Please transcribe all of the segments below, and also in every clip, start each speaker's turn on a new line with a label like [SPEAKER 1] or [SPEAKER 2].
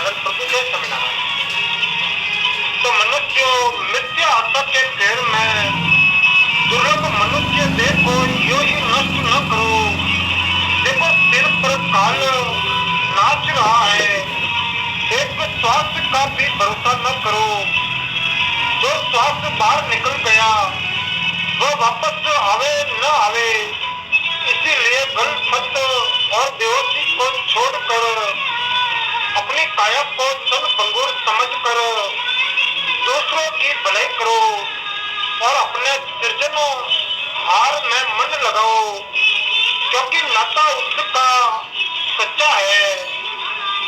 [SPEAKER 1] स्वामीनारायण प्रभु जय स्वामीनारायण। तो मनुष्य मिथ्या आशा के फेर में दुर्लभ मनुष्य देखो यो ही नष्ट न करो। देखो सिर पर काल नाच रहा है, एक श्वास का भी भरोसा न करो। जो श्वास बाहर निकल गया वह वापस आवे न आवे, इसीलिए गलफत और बेहोशी को छोड़कर अपनी काया को सन भंगुर समझकर दूसरों की भलाई करो और अपने सृजन हार में मन लगाओ, क्योंकि नाता उसका सच्चा है।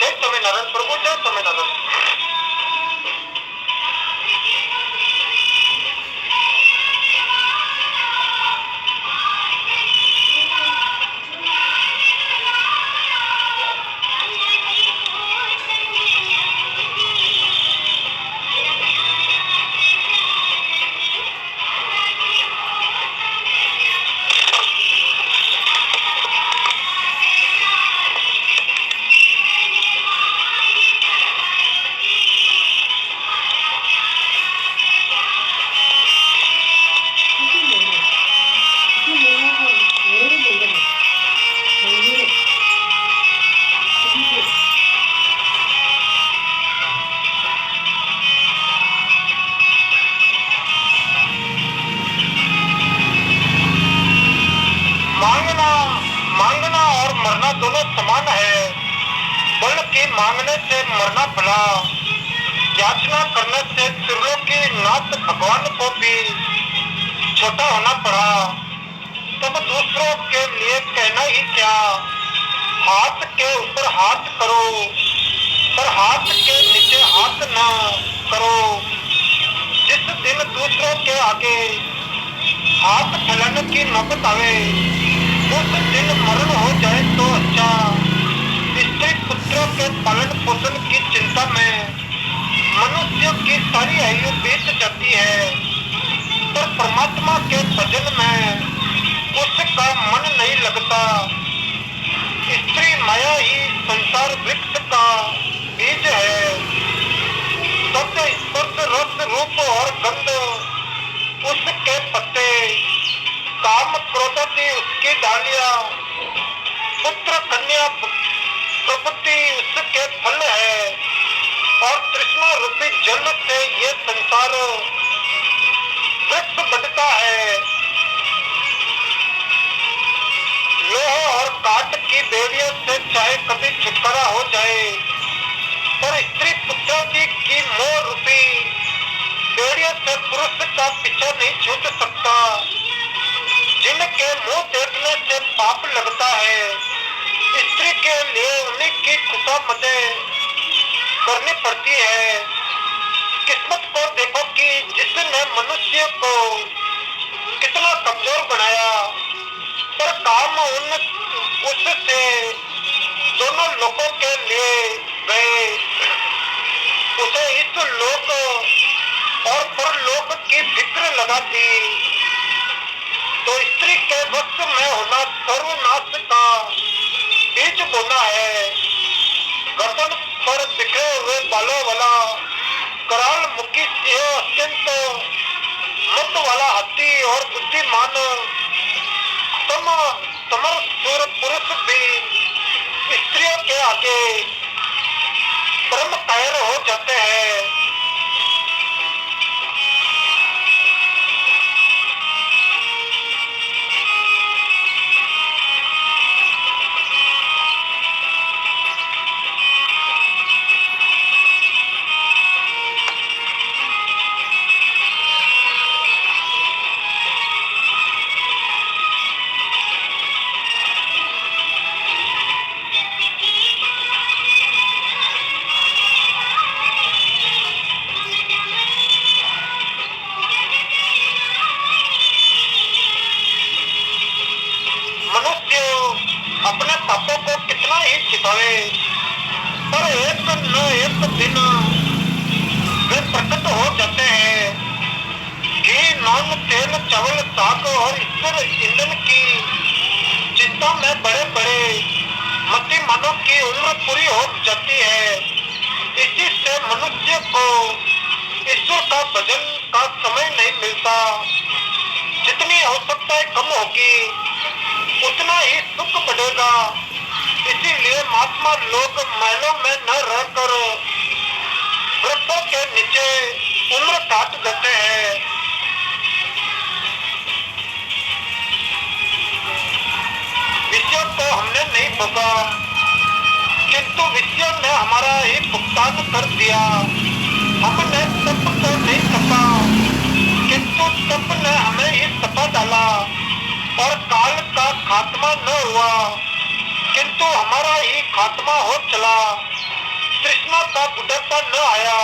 [SPEAKER 1] जय स्वामीनारायण प्रभु जय स्वामीनारायण। मांगना और मरना दोनों समान है, बल्कि मांगने से मरना भला। याचना करने से त्रिलोकी नाथ भगवान को भी छोटा होना पड़ा। तब दूसरों के लिए कहना ही क्या, हाथ के ऊपर हाथ करो पर हाथ के नीचे हाथ न करो। जिस दिन दूसरों के आगे हाथ फैलाने की नौबत आवे उस दिन मरण हो जाए तो अच्छा। स्त्री पुत्रों के पालन पोषण की चिंता में मनुष्य की सारी आयु बीत जाती है, पर परमात्मा के भजन में उसका मन नहीं लगता। स्त्री माया ही संसार वृक्ष का बीज है। शब्द स्पर्श रस रूप और गंध उसके पत्ते, काम क्रोधादि उसकी डालियां, पुत्र कन्या प्रपत्ति उसके फल है, और तृष्णा रूपी जल से ये संसार वृक्ष बढ़ता है। लोह और काट की बेड़ियों से चाहे कभी छुटकारा हो जाए, पर स्त्री पुत्रादि की मोह रूपी बेड़ियों से पुरुष का पीछा नहीं छूट सकता। जिनके मुंह देखने से पाप लगता है, स्त्री के लिए उन्हीं की खुशामदें करनी पड़ती है। किस्मत को देखो कि जिसने मनुष्य को कितना कमजोर बनाया, पर काम उससे दोनों लोगों के लिए गए। उसे इस लोक और परलोक की फिक्र लगा दी। तो स्त्री के वश में होना सर्वनाश का बीज बोना है। गर्दन पर बिखरे हुए बालों वाला कराल मुखी सिंह अत्यंत मत वाला हाथी और बुद्धिमान समर पुरुष भी स्त्रियों के आगे परम कायर हो जाते हैं। अपने पापों को कितना ही छिपावे, पर एक न एक दिन वे प्रकट हो जाते हैं। घी, नॉन, तेल, चावल, साग और ईश्वर ईंधन की चिंता में बड़े बड़े मती मानव की उम्र पूरी हो जाती है। इसी से मनुष्य को ईश्वर का भजन का समय नहीं मिलता। जितनी आवश्यकताएं कम होगी उतना ही सुख बढ़ेगा। इसीलिए महात्मा लोग महलों में न रहकर वृक्षों के नीचे उम्र काट देते हैं। विषयों को हमने नहीं भोगा, किंतु विषयों ने हमारा ही भुगतान कर दिया। हमने तप को नहीं तपा, किंतु तप ने हमें ही तपा डाला। और काल का खात्मा न हुआ, किंतु हमारा ही खात्मा हो चला। तृष्णा का बुढ़ापा न आया,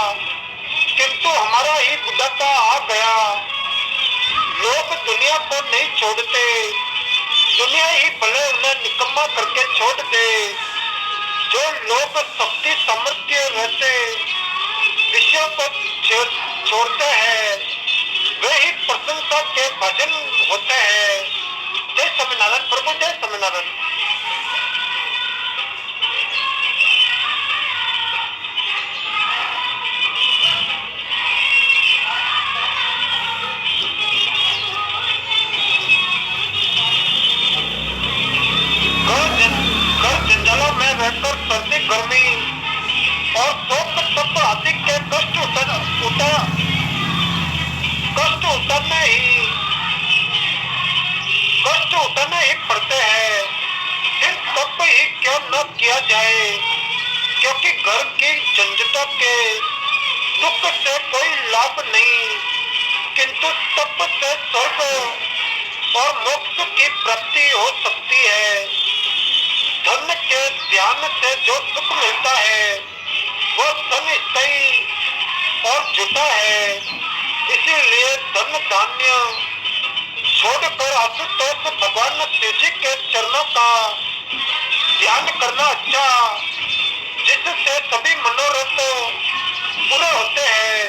[SPEAKER 1] किंतु हमारा ही बुढ़ापा आ गया। लोग दुनिया को नहीं छोड़ते, दुनिया ही भले उन्हें निकम्मा करके छोड़ दे। जो लोग शक्ति सामर्थ्य रहते विषयों को छोड़ते हैं, वे ही प्रशंसा के भजन होते हैं। जय स्वामीनारायण प्रभु, जय स्वामीनारायण। जंजालों में रहकर सर्दी गर्मी और शोक तप आदि के कष्ट उठाने ही पड़ते हैं। फिर तप ही क्यों न किया जाए, क्योंकि घर की झंझटों के दुख से कोई लाभ नहीं, किंतु तप से स्वर्ग और मोक्ष की प्राप्ति हो सकती है। धन के ध्यान से जो सुख मिलता है वो अस्थायी और झूठा है। इसीलिए धन धान्य छोड़कर आशुतोष भगवान शिव जी के चरणों का ध्यान करना अच्छा, जिससे सभी मनोरथ पूरे होते हैं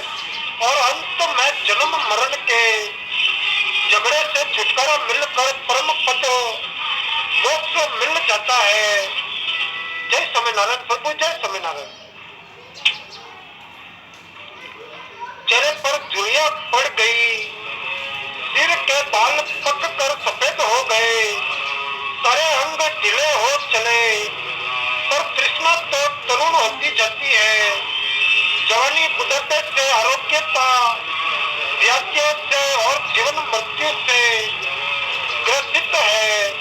[SPEAKER 1] और अंत में जन्म मरण के झगड़े से छुटकारा मिलकर परम पद मोक्ष मिल जाता है। जय स्वामीनारायण प्रभु, जय स्वामीनारायण। चेहरे पर झुर्रियां पड़ गई, सिर के बाल पक कर सफेद हो गए, सारे अंग ढीले हो चले। पर तृष्णा तो तरुण होती जाती है। जवानी बुढ़ापे से, आरोग्यता, व्याधियों से और जीवन मृत्यु से ग्रसित है।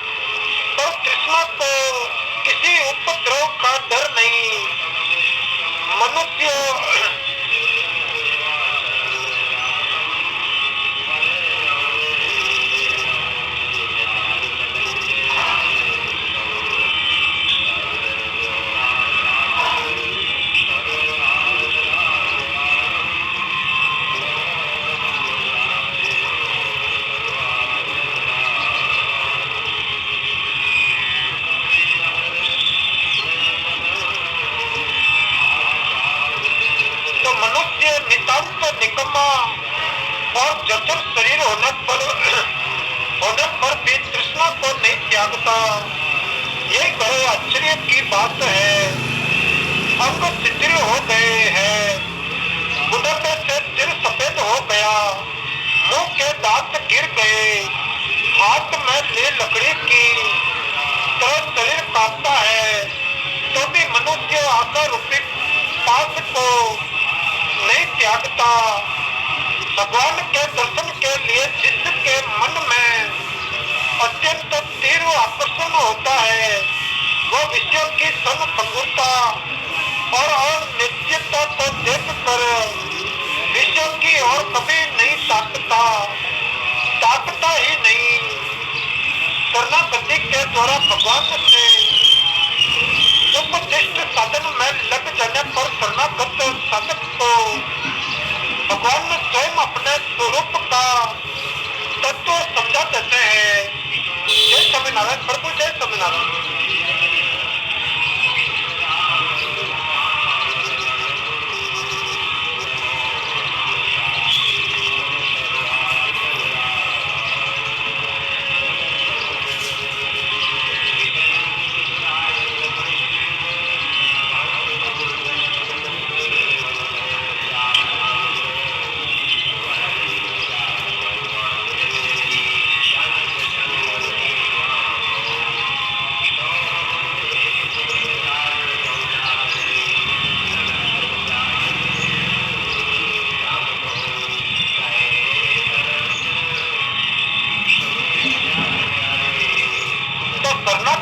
[SPEAKER 1] पर तृष्णा को किसी उपद्रव का डर नहीं। मनुष्य नितांत निकम्मा और जर्जर शरीर होने पर भी तृष्णा को नहीं त्यागता। ये बड़े आश्चर्य की बात है। अंग शिथिल हो गए हैं, बुढ़ापे से सिर सफेद हो गया, मुंह के दांत गिर गए, हाथ में ले लकड़ी की तरह शरीर कांपता है, तो भी मनुष्य आकर रूपी पास को नहीं त्यागता। भगवान के दर्शन के लिए जिसके मन में अत्यंत तीव्र आकर्षण होता है, वो विषयों की संगता और अनिश्चितता को देख कर विषयों की ओर कभी नहीं ताकता ही नहीं। शरणागति के द्वारा भगवान से उपदिष्ट साधन में लग जाने पर शरणागत साधक को भगवान स्वयं अपने स्वरूप का तत्व समझा देते हैं। जय स्वामीनारायण प्रभु, जय स्वामीनारायण।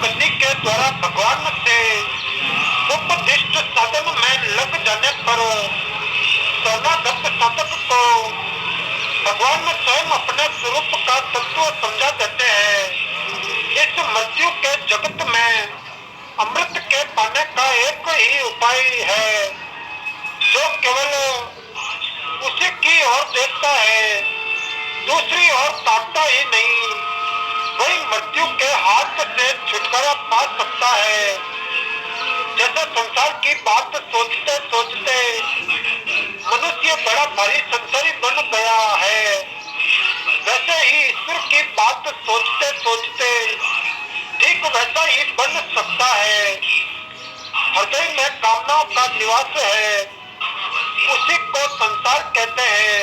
[SPEAKER 1] किसी के द्वारा भगवान से उपदिष्ट साधन में लग जाने पर शरणागत साधक को भगवान स्वयं अपने स्वरूप का तत्व समझा देते हैं। इस मृत्यु के जगत में अमृत के पाने का एक ही उपाय है, जो केवल उसी की ओर देखता है, दूसरी ओर ताकता ही नहीं, वही मृत्यु के हाथ से छुटकारा पा सकता है। जैसे संसार की बात सोचते सोचते मनुष्य बड़ा भारी संसारी बन गया है, वैसे ही ईश्वर की बात सोचते सोचते ठीक वैसा ही बन सकता है। हृदय में कामनाओं का निवास है, उसी को संसार कहते हैं,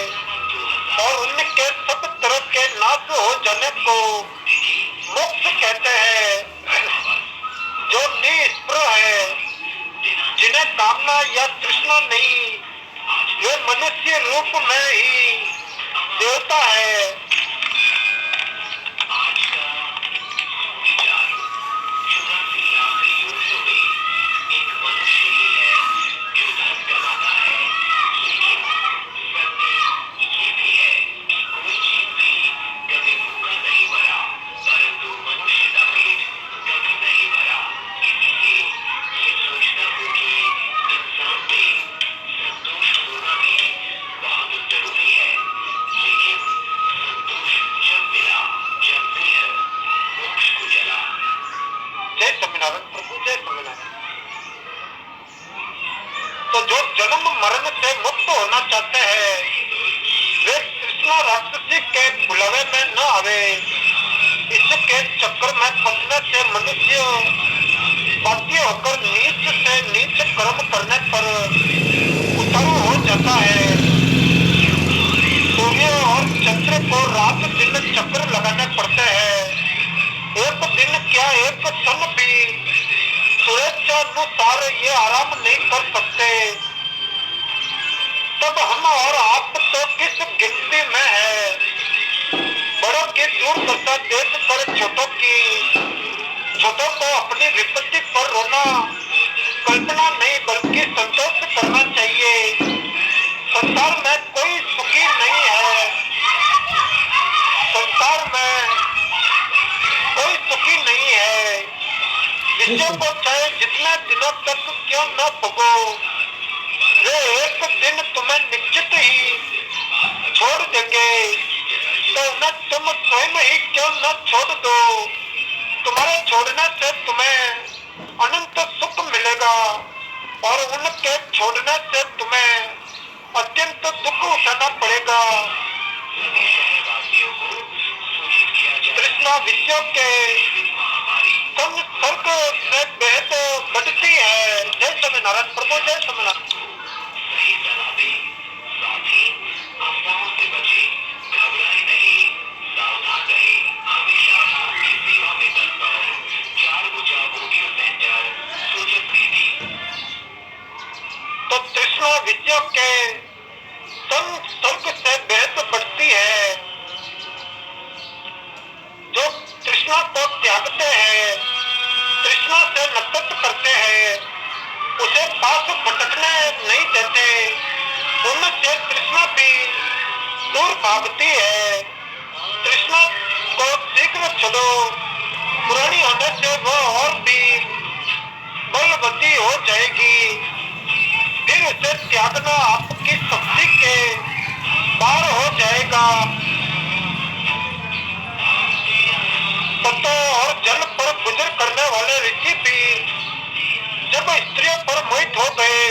[SPEAKER 1] और उनके सब तरह के नाश हो जाने को मोक्ष कहते हैं। जो निष्प्रह है, जिन्हें कामना या तृष्णा नहीं, वे मनुष्य रूप में ही देवता है। तो जो जन्म मरण से मुक्त होना चाहते हैं, वे कृष्णा राक्षसी के बुलावे में न आवे। इसके चक्कर में फंसने से मनुष्य बाध्य होकर नीच से नीच कर्म करने पर उतारू हो जाता है। सूर्य और चंद्र को रात दिन चक्कर लगाने पड़ते हैं। एक दिन क्या एक क्षण भी स्वेच्छानुसार ये आराम नहीं कर सकते। तब हम और आप तो किस गिनती में है। बड़ों की दुर्दशा देख कर छोटों को अपनी विपत्ति पर रोना कल्पना नहीं बल्कि संतोष करना चाहिए। संसार में कोई सुखी नहीं है, संसार में कोई सुखी नहीं है। विषय को चाहे जितने दिनों तक क्यों न भोगो, वे एक दिन तुम्हें निश्चित ही छोड़ देंगे। तो न तुम स्वयं ही क्यों न छोड़ दो। तुम्हारे छोड़ने से तुम्हें अनंत सुख मिलेगा और उनके छोड़ने से तुम्हें अत्यंत दुख उठाना पड़ेगा। तृष्णा विषयों के संसर्ग से बेहद बढ़ती है। जय स्वामीनारायण प्रभु, जय स्वामीनारायण। तो तृष्णा विषयों के संसर्ग से बेहद बढ़ती है। जो तृष्णा को त्यागते हैं, तृष्णा से नफरत करते हैं, उसे पास भटकने नहीं देते, उनसे तृष्णा भी दूर भागती है। तृष्णा को शीघ्र छोड़ो, पुरानी होने से वह और भी बलवती हो जाएगी। फिर उसे त्यागना आपकी शक्ति के पार हो जाएगा। पत्तों और जल पर गुजर करने वाले ऋषि भी जब स्त्रियों पर मोहित हो गए,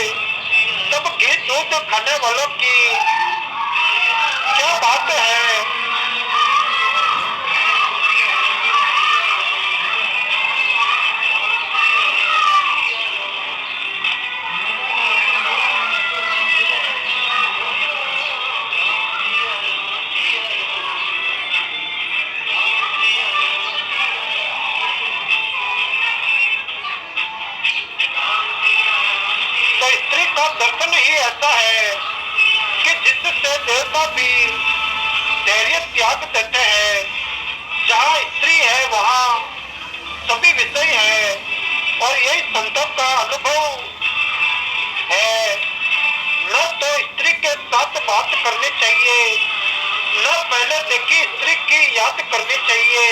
[SPEAKER 1] तब घी दूध खाने वालों की क्या बात है। दर्शन ही ऐसा है कि जिससे देवता भी धैर्य त्याग देते हैं। जहाँ स्त्री है वहाँ सभी विषय है। और यही संतों का अनुभव है। न तो स्त्री के साथ बात करनी चाहिए, न पहले देखी स्त्री की याद करनी चाहिए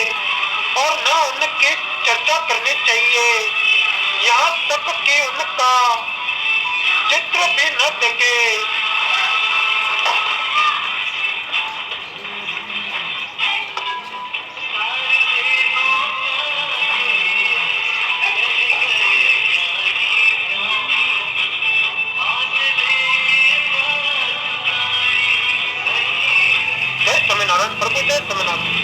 [SPEAKER 1] और न उनकी चर्चा करनी चाहिए, यहाँ तक कि उनका चित्र भी न देखे। जय स्वामीनारायण प्रभु, जय स्वामीनारायण।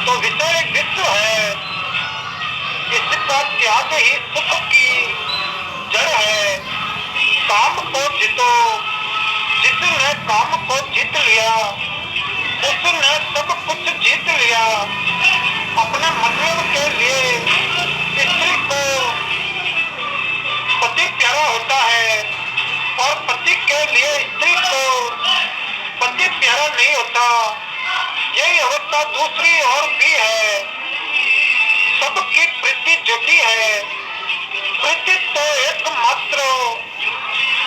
[SPEAKER 1] तो विषय विश्व है, इसका त्याग ही सुख की जड़ है। काम को जीतो, जिसने काम को जीत लिया उसने सब कुछ जीत लिया। अपने मतलब के लिए स्त्री को पति प्यारा होता है और पति के लिए स्त्री को पति प्यारा नहीं होता। यही अवस्था दूसरी और भी है। सबकी प्रीति जुटी है, प्रीति तो एकमात्र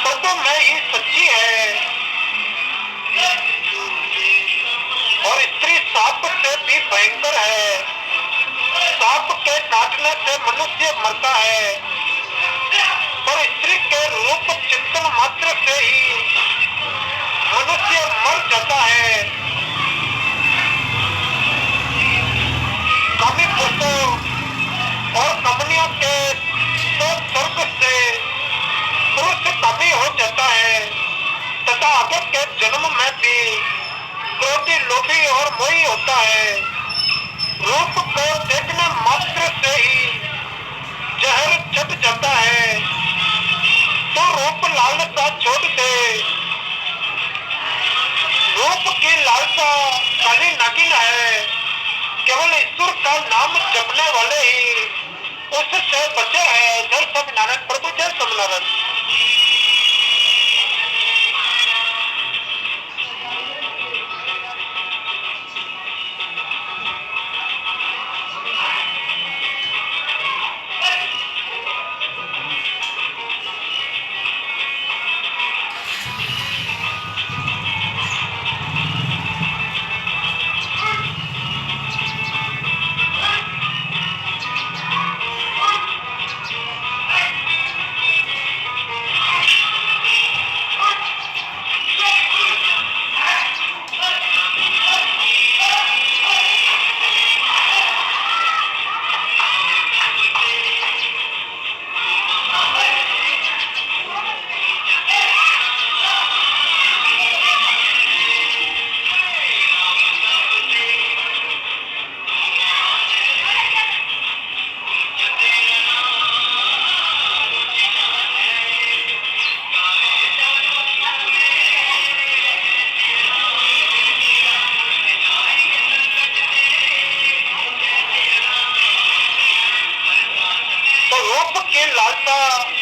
[SPEAKER 1] पदों में ही सच्ची है। और स्त्री सांप से भी भयंकर है। सांप के काटने से मनुष्य मरता है, पर स्त्री के रूप चिंतन मात्र से ही मनुष्य मर जाता है। कामी पुरुषों और कमनियों के तो स्वर्ग से पुरुष कामी हो जाता है तथा आगे के जन्म में भी क्रोधी, लोभी और मोही होता है। रूप को देखने मात्र से ही जहर चढ़ जाता है, तो रूप लालसा छोड़ दे। रूप की लालसा काली नागिन है। केवल ईश्वर का नाम जपने वाले ही उससे बचे हैं। जय स्वामीनारायण प्रभु, जय स्वामीनारायण।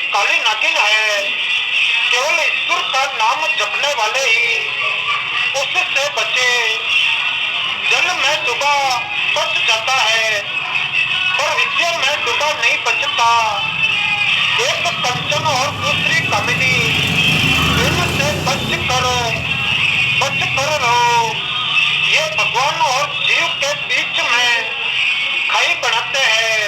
[SPEAKER 1] काली नागिन है। केवल ईश्वर का नाम जपने वाले ही उससे बचे। जल में डूबा बच जाता है, पर विद्या में डूबा नहीं बचता। एक कंचन और दूसरी कामिनी, इनसे बच कर रहो। ये भगवान और जीव के बीच में खाई बनाते हैं।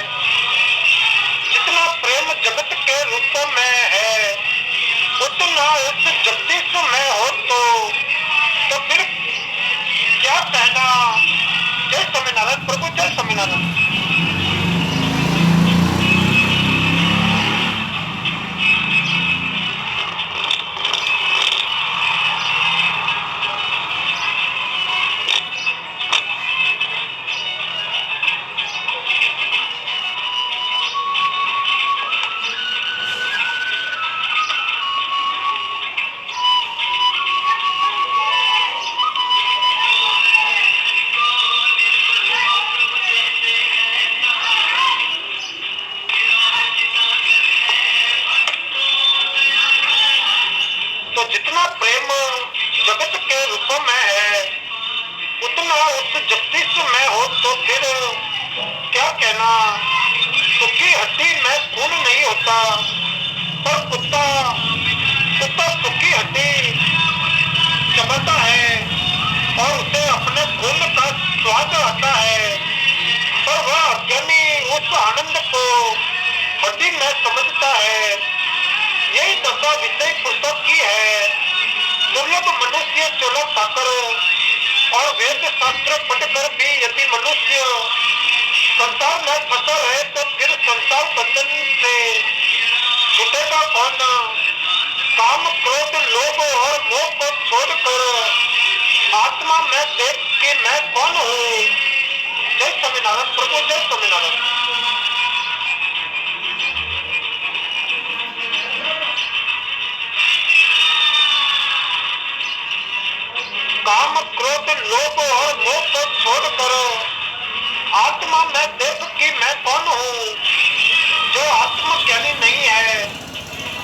[SPEAKER 1] जितना प्रेम जगत के रूपों में है, उतना उस जगदीश में हो तो फिर क्या कहना। जय स्वामीनारायण प्रभु, जय स्वामीनारायण। जगदीश के रूप में है, उतना उस जगदीश में हो तो फिर क्या कहना। सुखी हड्डी में खून नहीं होता, पर कुत्ता कुत्ता सुखी हड्डी चबाता है और उसे अपने खून का स्वाद आता है, पर वह अज्ञानी उस आनंद को हड्डी में समझता है। यही दशा विषय पुस्तक की है। दुर्लभ मनुष्य चोला खाकर और वेद शास्त्र पढ़कर भी यदि मनुष्य संसार में फंसा रहे तो फिर संसार बंधन से छूटेगा कौन। काम क्रोध लोभ और मोह को छोड़कर आत्मा में देख कि मैं कौन हूँ। जय स्वामीनारायण प्रभु, जय स्वामीनारायण। काम क्रोध लोभ और मोह को छोड़कर आत्मा में देख कि मैं कौन हूँ। जो आत्मज्ञानी नहीं है,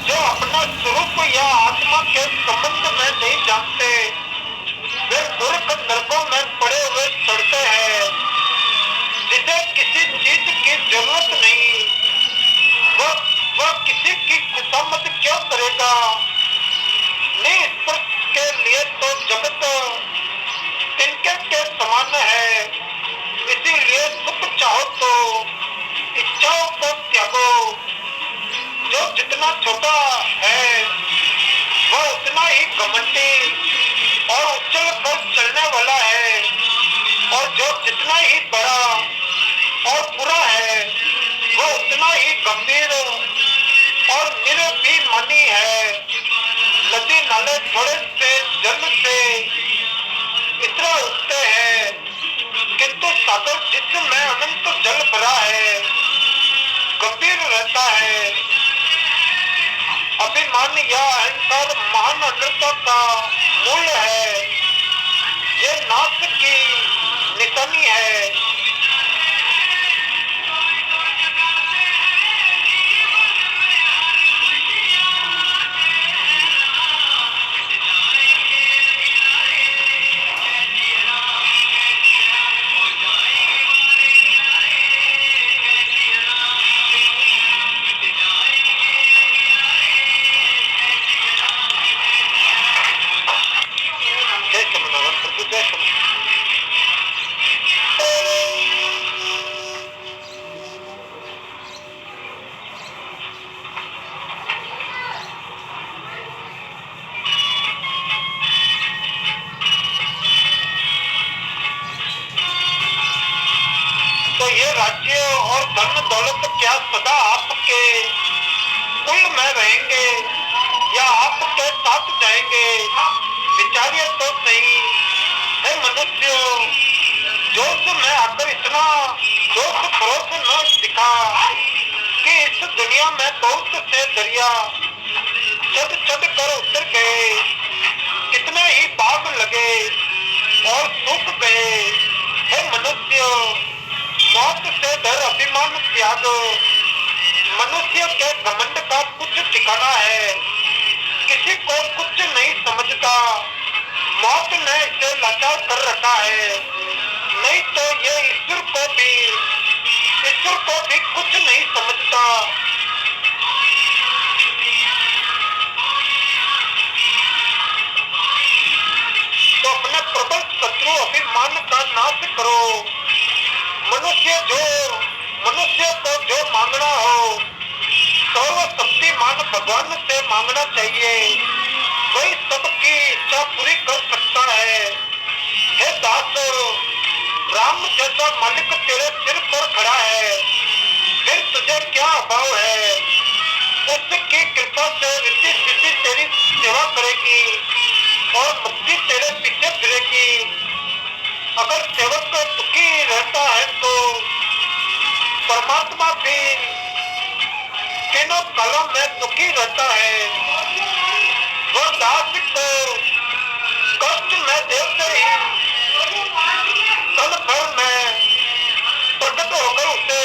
[SPEAKER 1] जो अपना स्वरूप या आत्मा के संबंध में नहीं जानते, वे मूर्ख नरकों में पड़े हुए सड़ते हैं। जिसे किसी चीज की जरूरत नहीं, वह किसी की खुशामद क्यों करेगा। निस्पर्श के लिए तो जगत तिनके के समान है। इसीलिए सुख चाहो तो इच्छाओं को त्यागो। जो जितना छोटा है वह उतना ही घमंडी और उछल कर चलने वाला है, और जो जितना ही बड़ा और बुरा है वह उतना ही गंभीर और निर्भिमानी है। नदी नाले थोड़े से जल से इतना उठते हैं, किंतु सागर जिसमें अनंत जल भरा है गंभीर रहता है। अभिमान या अहंकार महान अनर्थों का मूल है। ये नाश की निशानी है। तो ये राज्य और धन दौलत क्या सदा आपके कुल में रहेंगे या आपके साथ जाएंगे? विचारिए तो सही है मनुष्य। जोश में आकर इतना जोश खरोश न दिखा कि इस दुनिया में बहुत से दरिया चढ़ चढ़ कर उतर गए, कितने ही बाग लगे और सूख गए। है मनुष्य, मौत से डर अभिमान त्याग। मनुष्य के घमंड का कुछ ठिकाना है, किसी को कुछ नहीं समझता। मौत ने इसे लाचार कर रखा है, नहीं तो ये ईश्वर को भी कुछ नहीं समझता। तो अपने प्रबल शत्रु अभिमान का नाश करो। मनुष्य को जो मांगना हो सर्वशक्तिमान भगवान से मांगना चाहिए, वही सबकी इच्छा पूरी कर सकता है। हे दास, राम जैसा मालिक तेरे सिर पर खड़ा है, फिर तुझे क्या अभाव है। उसकी कृपा से रिद्धि सिद्धि तेरी सेवा करेगी और मुक्ति तेरे पीछे फिरेगी। अगर सेवक दुखी रहता है तो परमात्मा भी तीनों कालों में दुखी रहता है। वह दास को कष्ट में देते ही क्षण भर में प्रकट होकर उसे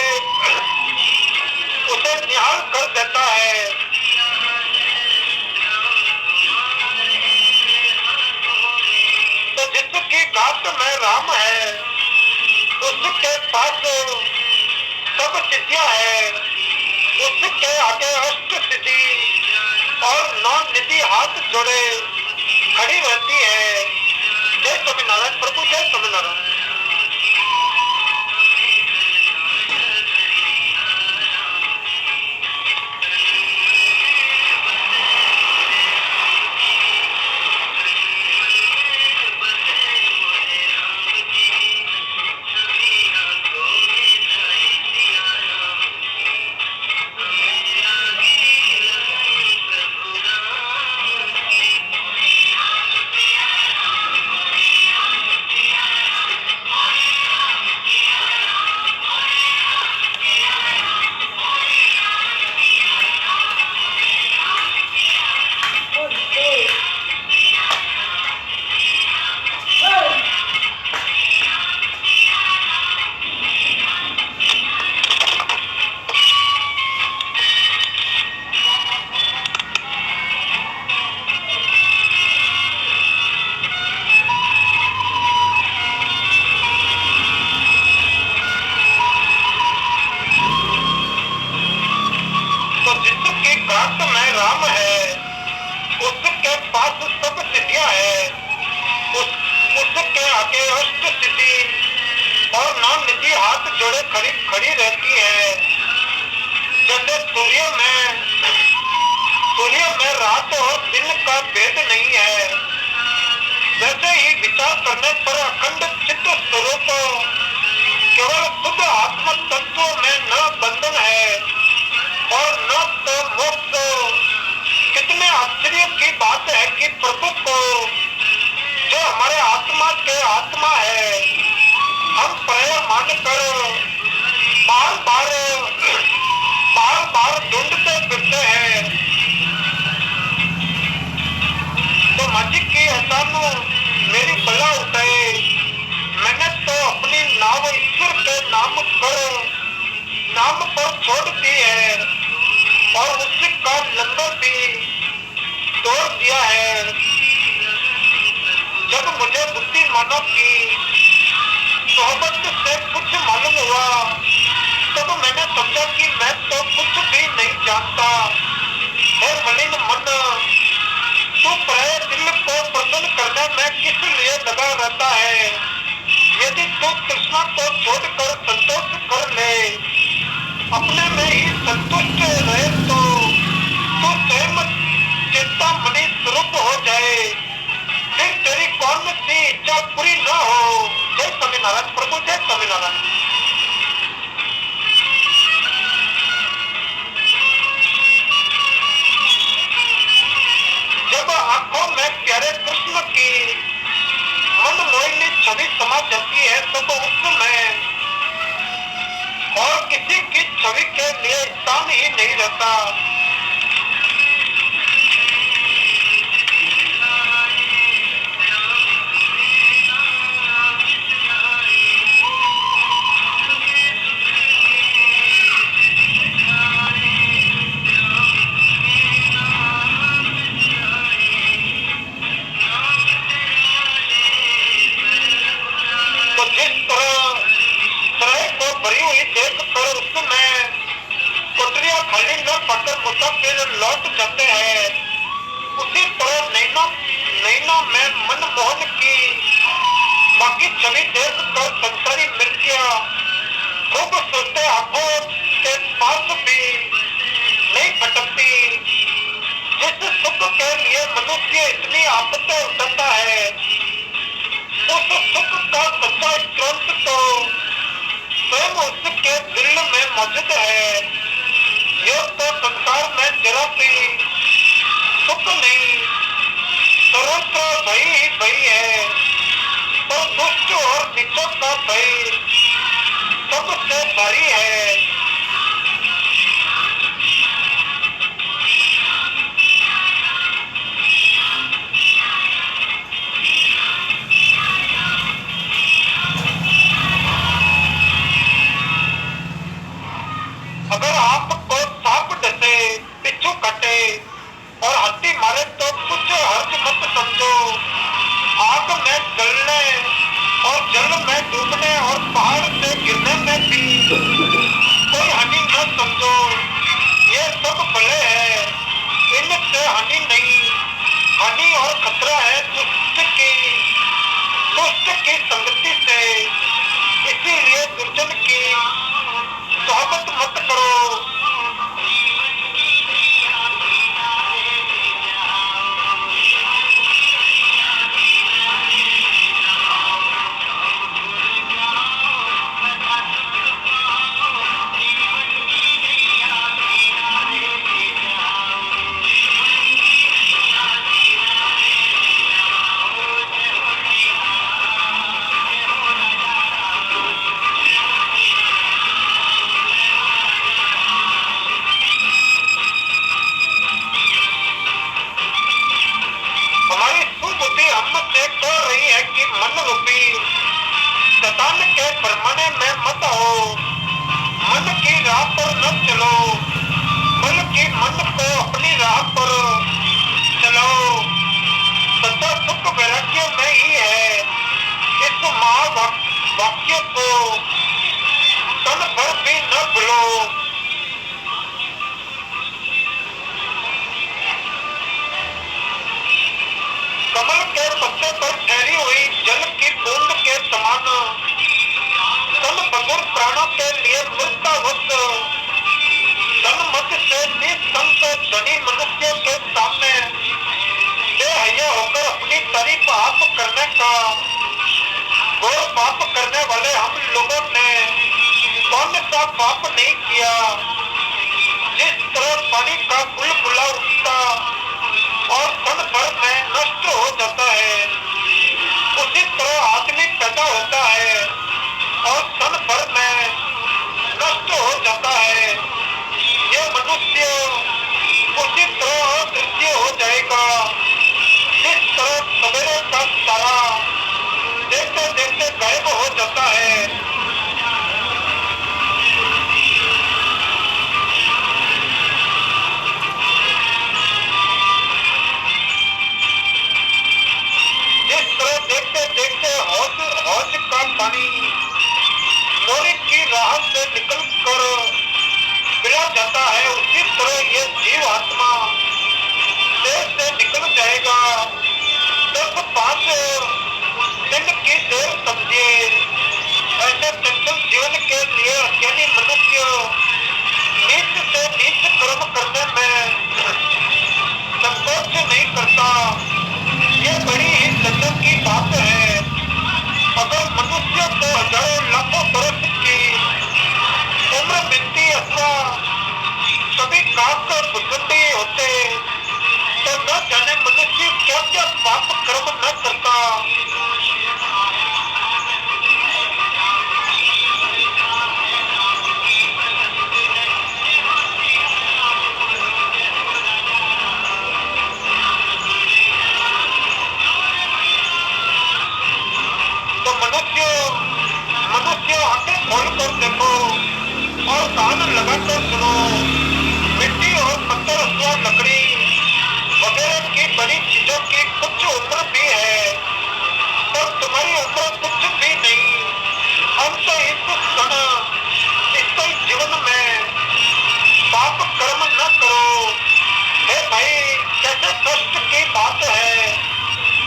[SPEAKER 1] निहाल कर देता है। की घाट में राम है, उसके पास सब सिद्धियां है, उसके आगे अष्ट सिद्धि और नौ निधि हाथ जोड़े खड़ी रहती है। जय स्वामीनारायण प्रभु, जय स्वामीनारायण। तो जिसके घाट में राम है, उसके पास सब सिद्धियां है, उसके आगे अष्ट सिद्धि और नौ निधि हाथ जोड़े खड़ी खड़ी रहती है। जैसे सूर्य में रात और दिन का भेद नहीं है, वैसे ही विचार करने पर अखंड चित्त स्वरूप केवल शुद्ध आत्म तत्व में न बंधन है और न तो मोक्ष। कितने आश्चर्य की बात है कि प्रभु को, जो हमारे आत्मा के आत्मा है, हम पर्याय मानकर बार बार ढूंढते फिरते हैं। तो माझी की अचानू मेरी बला उठाए, मैंने तो अपनी नाव ईश्वर के नाम पर छोड़ दी है और उसका लंगर भी तोड़ दिया है। जब मुझे बुद्धि मानव की सोहबत से कुछ मालूम हुआ, तब मैंने समझा कि मैं तो कुछ भी नहीं जानता। हे मलिन मन, तू प्राय दिल को प्रसन्न करने में किस लिए लगा रहता है? यदि तू तृष्णा को छोड़कर संतोष कर ले, अपने में ही संतुष्ट रहे, तो तू स्वयं चिंतामणि स्वरूप हो जाए, फिर तेरी कौन सी इच्छा पूरी न हो। जय स्वामीनारायण प्रभु, जय स्वामीनारायण। जब आंखों में प्यारे कृष्ण की मन मोहिनी छवि समा जाती है, तब उसमें और किसी की छवि के लिए स्थान ही नहीं रहता। तो जिस तरह को भरी हुई देख कर उसमें कोठरियां खाली न पाकर मुसाफिर लौट जाते हैं, उसी तरह नैनों में मनमोहन की बाकी छवि देख कर संसारी मिर्चियां खूब सोचते आंखों के पास भी नहीं भटकती। जिस सुख के लिए मनुष्य इतनी आपत्ति उठाता है, उस सुख का सच्चा स्रोत तो स्वयं उसके दिल में मौजूद है। यह तो संसार में जरा भी सुख नहीं, सर्वत्र भय ही भय है, पर दुष्ट और नीचों का भय सबसे भारी है। अगर आपको सांप डसे, बिच्छू काटे और हाथी मारे तो कुछ हर्ज मत समझो। आग में जलने में डूबने और पहाड़ से गिरने में भी कोई हानि न समझो। ये सब भले है, इनसे हानि नहीं। हानि और खतरा है दुष्ट की संगति से। इसीलिए दुर्जन की सोहबत मत करो। हमारी सुबुद्धि हमसे कह रही है कि मन रूपी शैतान के भरमाने में मत आओ। मन की राह पर न चलो, बल्कि मन को अपनी राह पर चलाओ। सच्चा सुख वैराग्य में ही है। इस महावाक्य को तन भर भी न भूलो। कमल के पत्ते पर ठहरी हुई जल की बूंद के समान तन बगुर प्राणों के लिए मृतावत तन मत से निसंग धनी मनुष्य के सामने बेहया होकर अपनी तारीफ आप करने का घोर पाप करने वाले हम लोगों ने कौन सा पाप नहीं किया। जिस तरह पानी का बुलबुला उठता और क्षण भर में नष्ट हो जाता है, उसी तरह आदमी पैदा होता है और क्षण भर में नष्ट हो जाता है। ये मनुष्य उसी तरह अदृश्य हो जाएगा जिस तरह सवेरे का तारा देखते देखते गायब हो जाता है। जिस तरह देखते देखते हौज का पानी मोरी की राह से निकल कर गिरा जाता है, उसी तरह ये जीव आत्मा देह से निकल जाएगा। 10-5 दिन की देर समझिए। ऐसे चंचल जीवन के लिए अज्ञानी मनुष्य नीच से नीच कर्म करने में संकोच नहीं करता। ये बड़ी ही लज्जत की बात है। अगर मनुष्य को हजारों लाखों बरस की उम्र मिलती अथवा सभी काक भुजंडी होते तो न जाने मनुष्य क्या क्या पाप कर्म न करता। तो मनुष्य आंखें खोल कर देखो और कान लगाकर सुनो। मिट्टी और पत्थर अथवा लकड़ी वगैरह की बड़ी चीजों की कुछ उम्र भी है, पर तुम्हारी उम्र कुछ भी नहीं। हम तो इस क्षण इस जीवन में पाप कर्म न करो। हे भाई, कैसे कष्ट की बात है।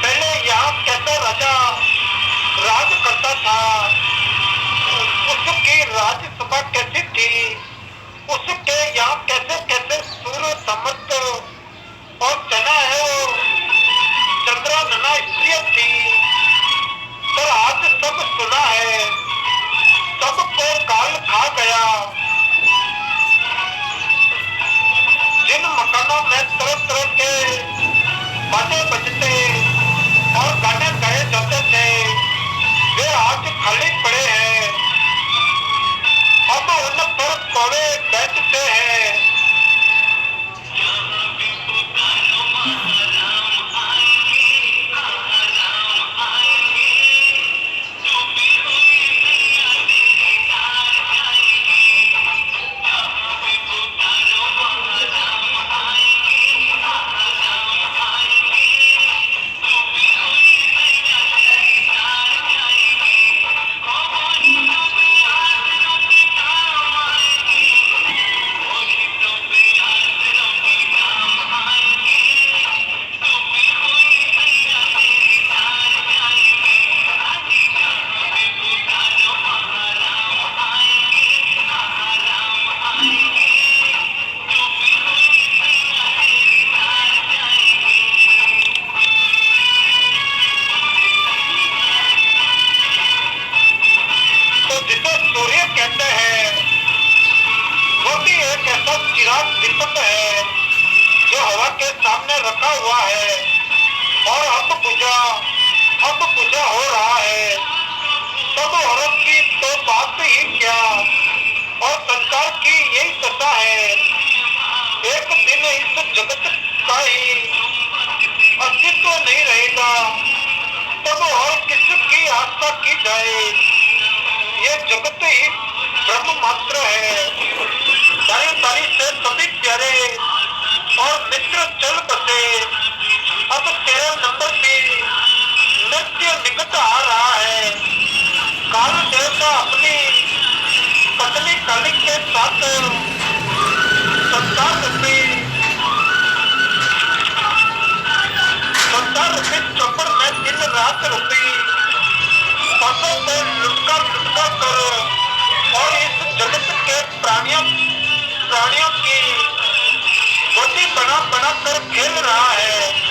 [SPEAKER 1] पहले यहाँ कैसा राजा राज करता था, उसकी राज्यसभा कैसी थी, उसके यहाँ कैसे कैसे सूर्य समर्थ और सेना है वो चंद्रा नना स्त्रियां थी। पर आज सब सुना है, सबको काल खा गया। जिन मकानों में तरह तरह के बाजे बजते और गाने गाए जाते थे, वे आज खाली पड़े हैं। अब उन पर कौवे बैठते हैं। दीपक है जो हवा के सामने रखा हुआ है और अब बुझा हो रहा है। सब औरों की तो बात ही क्या, और संसार की यही दशा है। एक दिन इस जगत का ही अस्तित्व नहीं रहेगा, तब और किसकी आस्था की जाए। ये जगत ही ब्रह्म मात्र है। बारी बारी से सभी प्यारे और मित्र चल बसे। अब तेरा नंबर भी नित्य निकट आ रहा है। काल देवता अपनी पत्नी काली के साथ संसार रूपी चौपड़ में दिन रात रूपी फसों से लुटका लुटका कर और इस जगत के प्राणियों की गोदी बना बना कर खेल रहा है।